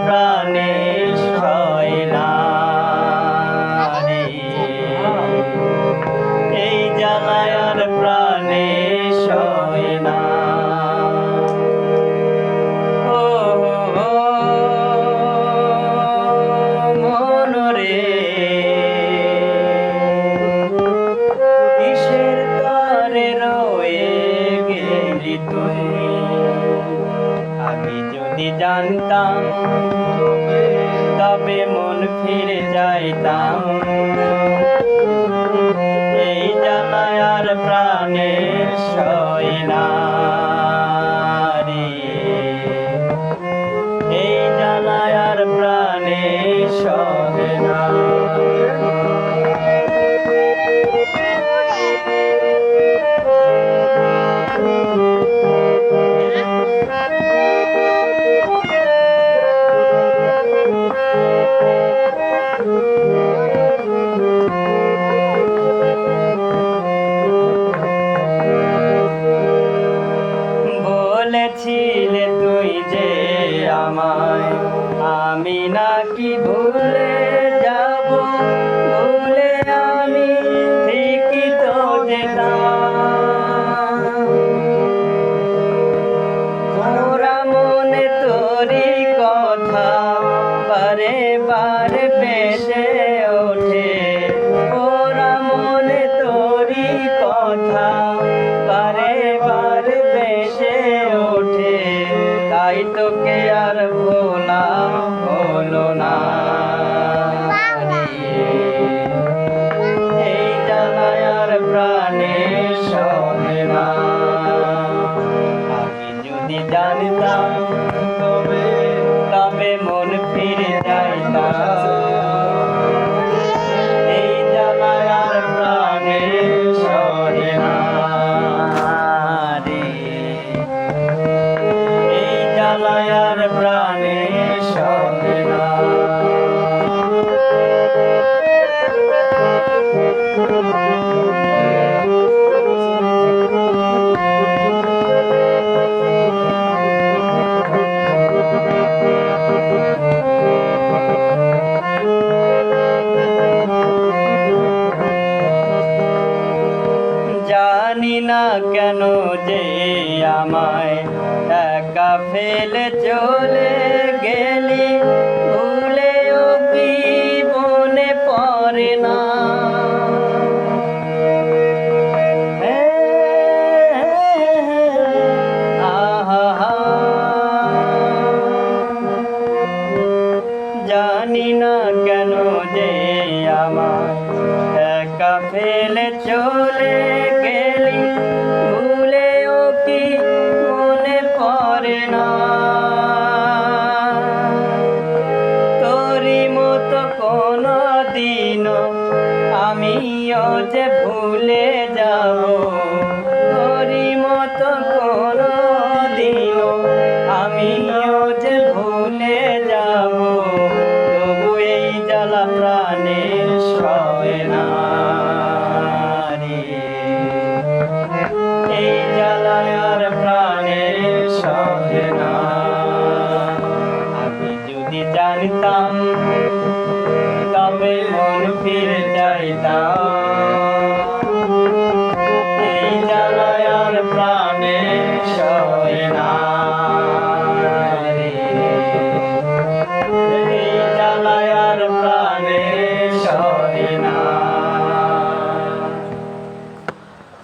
প্রাণে সয় না রে, এই জ্বালায় আর প্রাণে সয় না। ও মন রে, কিসের তরে রয়ে গেলি তুই? আমি যদি জানতাম তবে মন ফিরে যাইতাম, এই জ্বালায় আর প্রাণে সয় না রে, এই জ্বালায় আর প্রাণে সয় না। বলেছিলে তুই যে আমায়, আমি নাকি ভুলে যাব, ভুলে আমি ঠিকই তো যেতাম। ওরা মনে তোরই কথা বারে বারে ভেসে ওঠে, ওরা মনে তোরই কথা বারে বারে ভেসে ওঠে, তাই তোকে আর ভোলা হলো না রে, এই জ্বালায় আর প্রাণে সয় না। আমি যদি জানতাম তবে মন ফিরে যাইতাম, এই জ্বালায় আর প্রাণে সয় না রে, এই জ্বালায় আর প্রাণে সয় না। জানি না কেন যে আমায় একা ফেলে চলে গেলি, ভুলেও কি মনে পড়ে না? আহা, জানি না কেন যে আমায় একা ফেলে চলে গেলি, ভুলেও কি মনে পড়ে না? তোরই মতো কোনো দিনও আমিও যে ভুলে যাব, তোরই মতো কোনো দিনও আমিও যে ভুলে যাব, তবু এই জ্বালা প্রাণে সয় না রে, এই জ্বালায় আর প্রাণে সয় না। আমি যদি জানতাম তবে মন ফিরে যাইতাম, এই জ্বালায় আর প্রাণে সয় না।